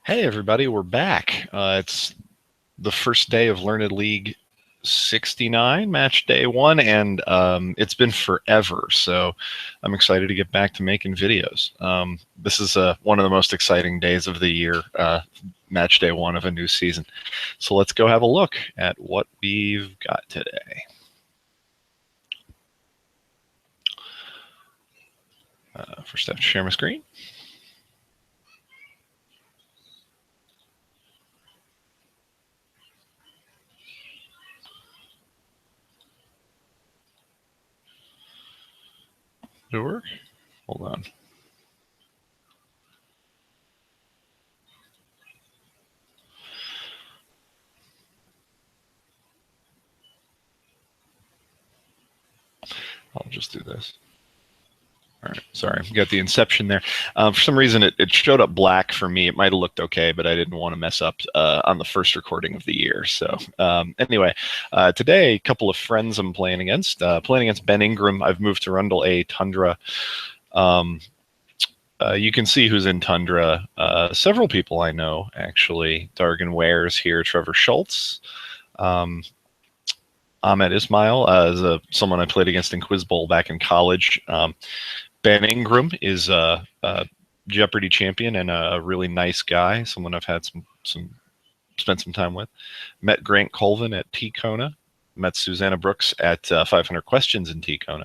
Hey everybody, we're back. It's the first day of Learned League 69, match day 1, and it's been forever, so I'm excited to get back to making videos. This is one of the most exciting days of the year, match day 1 of a new season. So let's go have a look at what we've got today. First I have to share my screen. Did it work? Hold on. I'll just do this. All right, sorry, got the inception there. For some reason, it showed up black for me. It might have looked okay, but I didn't want to mess up on the first recording of the year. So anyway, today, a couple of friends I'm playing against. Playing against Ben Ingram. I've moved to Rundle A Tundra. You can see who's in Tundra. Several people I know, actually. Dargan Wares here, Trevor Schultz. Ahmed Ismail is someone I played against in Quiz Bowl back in college. Ben Ingram is a Jeopardy champion and a really nice guy, someone I've had spent some time with. Met Grant Colvin at T-Kona. Met Susanna Brooks at 500 Questions in T-Kona.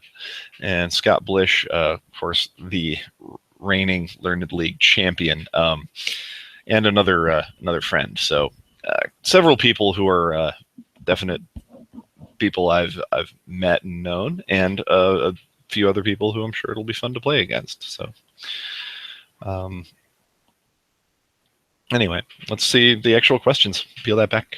And Scott Blish, of course, the reigning Learned League champion, and another friend. So several people who are definite people I've met and known, and a few other people who I'm sure it'll be fun to play against. So anyway, let's see the actual questions. Peel that back.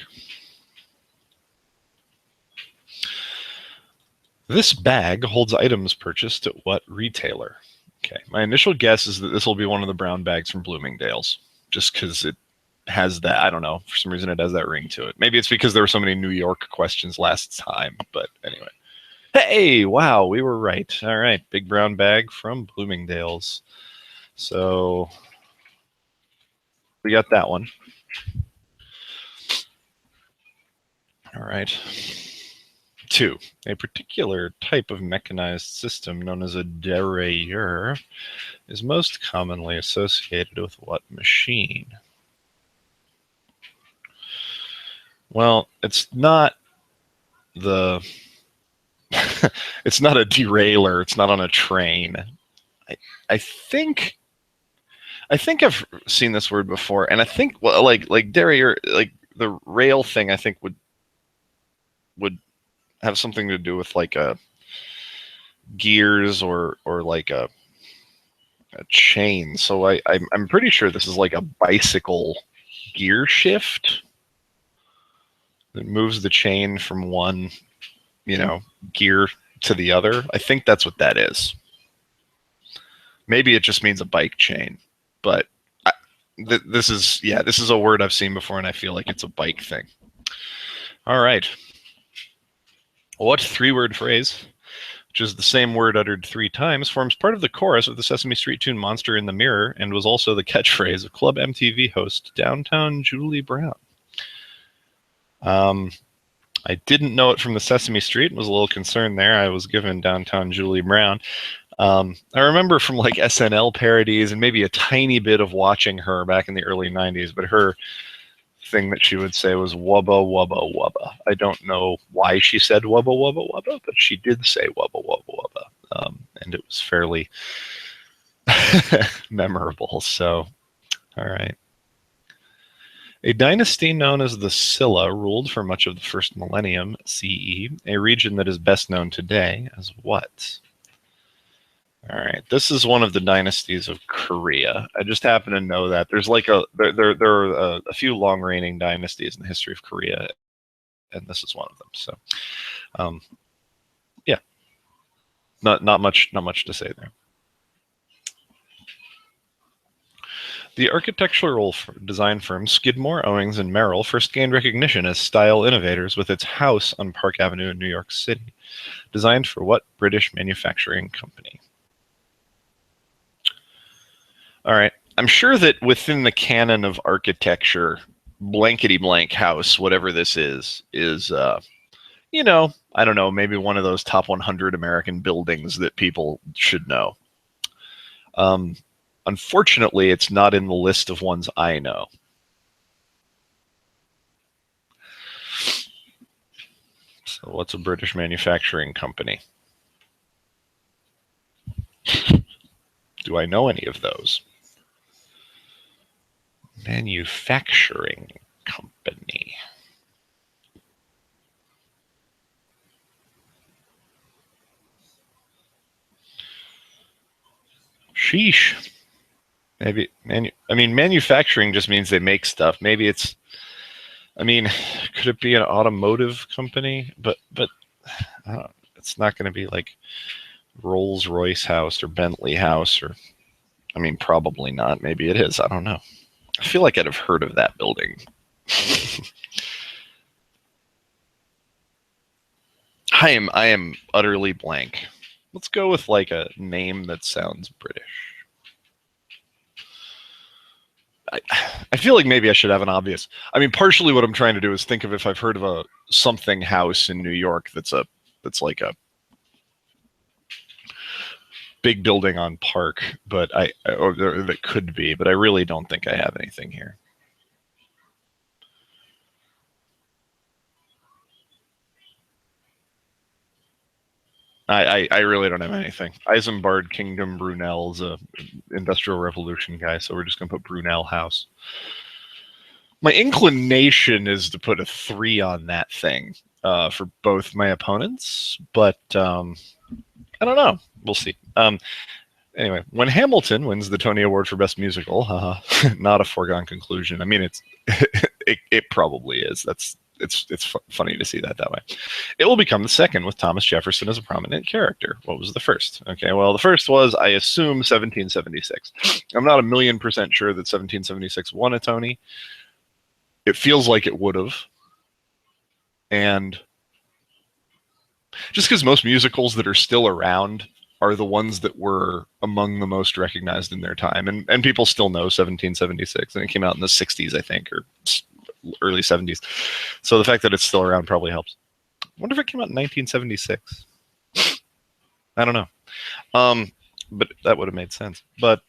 This bag holds items purchased at what retailer? Okay, my initial guess is that this will be one of the brown bags from Bloomingdale's, just because it has that, I don't know, for some reason it has that ring to it. Maybe it's because there were so many New York questions last time, but anyway. Hey, wow, we were right. All right, big brown bag from Bloomingdale's. So we got that one. All right. 2. A particular type of mechanized system known as a derailleur is most commonly associated with what machine? Well, it's not the it's not a derailer. It's not on a train. I think I've seen this word before, and I think, well, like derailleur, like the rail thing, I think would have something to do with like a gears or like a chain. So I'm pretty sure this is like a bicycle gear shift that moves the chain from one, gear to the other. I think that's what that is. Maybe it just means a bike chain, but this is a word I've seen before, and I feel like it's a bike thing. All right. What 3-word phrase, which is the same word uttered 3 times, forms part of the chorus of the Sesame Street tune Monster in the Mirror and was also the catchphrase of Club MTV host Downtown Julie Brown? I didn't know it from the Sesame Street and was a little concerned there. I was given Downtown Julie Brown. I remember from like SNL parodies and maybe a tiny bit of watching her back in the early 90s, but her thing that she would say was wubba wubba wubba. I don't know why she said wubba wubba wubba, but she did say wubba wubba wubba, and it was fairly memorable. So, all right. A dynasty known as the Silla ruled for much of the first millennium CE, a region that is best known today as what? All right, this is one of the dynasties of Korea. I just happen to know that there's like there are a few long-reigning dynasties in the history of Korea, and this is one of them. So, yeah, not much to say there. The architectural design firm Skidmore, Owings, and Merrill first gained recognition as style innovators with its house on Park Avenue in New York City. Designed for what British manufacturing company? All right. I'm sure that within the canon of architecture, blankety blank house, whatever this is I don't know, maybe one of those top 100 American buildings that people should know. Um, Unfortunately, it's not in the list of ones I know. So what's a British manufacturing company? Do I know any of those? Manufacturing company. Sheesh. Maybe manufacturing just means they make stuff. Maybe it's. Could it be an automotive company? But it's not going to be like Rolls-Royce House or Bentley House or. Probably not. Maybe it is. I don't know. I feel like I'd have heard of that building. I am utterly blank. Let's go with like a name that sounds British. I feel like maybe I should have an obvious. Partially what I'm trying to do is think of if I've heard of a something house in New York that's like a big building on Park, but or that could be, but I really don't think I have anything here. I really don't have anything. Isambard Kingdom Brunel's a Industrial Revolution guy, so we're just gonna put Brunel House. My inclination is to put a 3 on that thing for both my opponents, but I don't know. We'll see. Anyway, when Hamilton wins the Tony Award for Best Musical, not a foregone conclusion. It probably is. It's funny to see that way. It will become the second with Thomas Jefferson as a prominent character. What was the first? Okay, well, the first was, I assume, 1776. I'm not 1,000,000% sure that 1776 won a Tony. It feels like it would have. And just because most musicals that are still around are the ones that were among the most recognized in their time. And people still know 1776. And it came out in the 60s, I think, or early 70s. So the fact that it's still around probably helps. I wonder if it came out in 1976. I don't know. But that would have made sense. But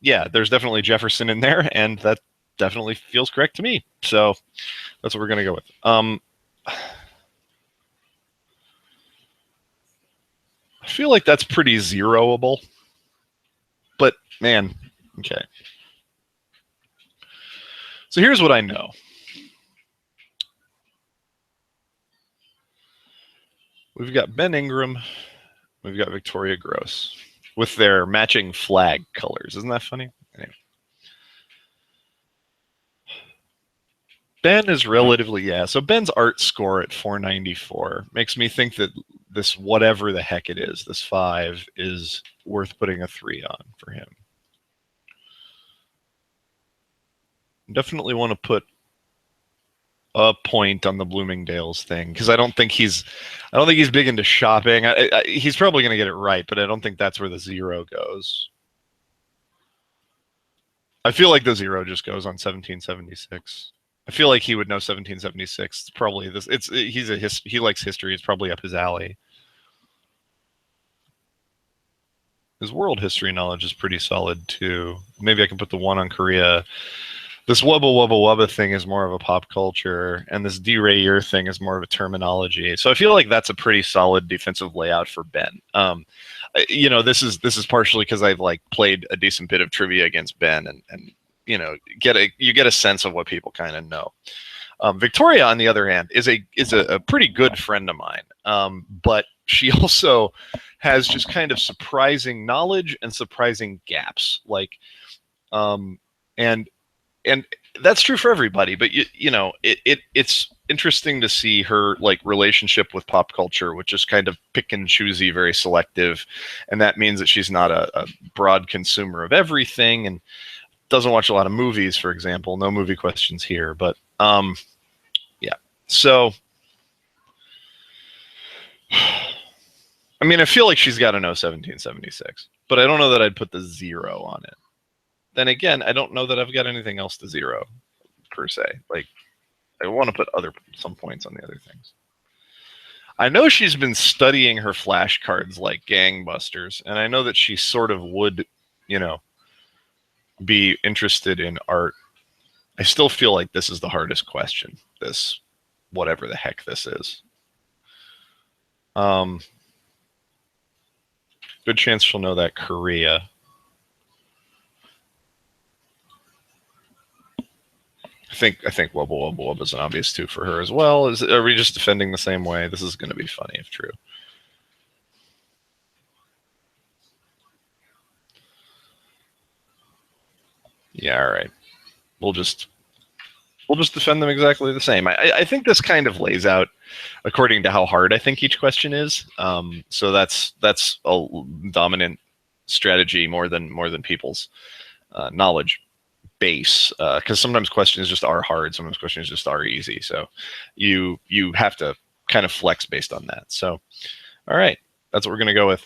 yeah, there's definitely Jefferson in there, and that definitely feels correct to me. So that's what we're going to go with. I feel like that's pretty zeroable. But, man, okay. So here's what I know. We've got Ben Ingram. We've got Victoria Gross with their matching flag colors. Isn't that funny? Anyway. Ben is relatively, yeah. So Ben's art score at 494 makes me think that this, whatever the heck it is, this 5 is worth putting a 3 on for him. Definitely want to put a point on the Bloomingdale's thing, because I don't think he's big into shopping. He's probably going to get it right, but I don't think that's where the 0 goes. I feel like the 0 just goes on 1776. I feel like he would know 1776. It's probably this. He likes history. It's probably up his alley. His world history knowledge is pretty solid too. Maybe I can put the 1 on Korea. This wubba wubba wubba thing is more of a pop culture, and this derailleur thing is more of a terminology. So I feel like that's a pretty solid defensive layout for Ben. This is partially because I've played a decent bit of trivia against Ben, and you get a sense of what people kind of know. Victoria, on the other hand, is a pretty good friend of mine, but she also has just kind of surprising knowledge and surprising gaps. And that's true for everybody, but it's interesting to see her relationship with pop culture, which is kind of pick and choosy, very selective, and that means that she's not a broad consumer of everything and doesn't watch a lot of movies, for example. No movie questions here, but yeah. So I feel like she's got to know 1776, but I don't know that I'd put the 0 on it. then again, I don't know that I've got anything else to zero per se. Like, I want to put some points on the other things. I know she's been studying her flashcards like gangbusters, and I know that she sort of would, be interested in art. I still feel like this is the hardest question. This, whatever the heck this is. Good chance she'll know that Korea. I think Wubba Wubba Wubba is an obvious two for her as well. Are we just defending the same way? This is going to be funny if true. Yeah, all right. We'll just defend them exactly the same. I think this kind of lays out according to how hard I think each question is. So that's a dominant strategy more than people's knowledge base, because sometimes questions just are hard, sometimes questions just are easy. So you have to kind of flex based on that. So, all right, that's what we're gonna go with.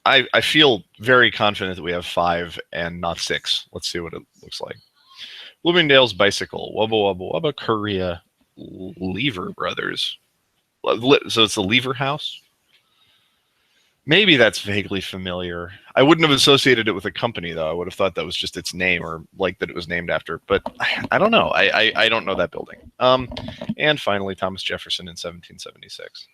I feel very confident that we have 5 and not 6. Let's see what it looks like. Bloomingdale's Bicycle, Wubba Wubba Wubba, Korea, Lever Brothers. So it's the Lever House. Maybe that's vaguely familiar. I wouldn't have associated it with a company, though. I would have thought that was just its name, or like that it was named after. But I don't know. I don't know that building. And finally, Thomas Jefferson in 1776.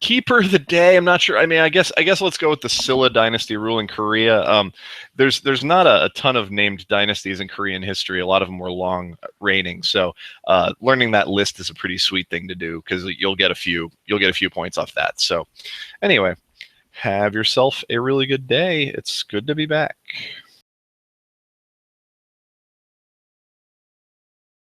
Keeper of the day, I'm not sure. I mean, I guess let's go with the Silla dynasty ruling Korea. There's not a ton of named dynasties in Korean history. A lot of them were long reigning. So learning that list is a pretty sweet thing to do, because you'll get a few points off that. So anyway, have yourself a really good day. It's good to be back.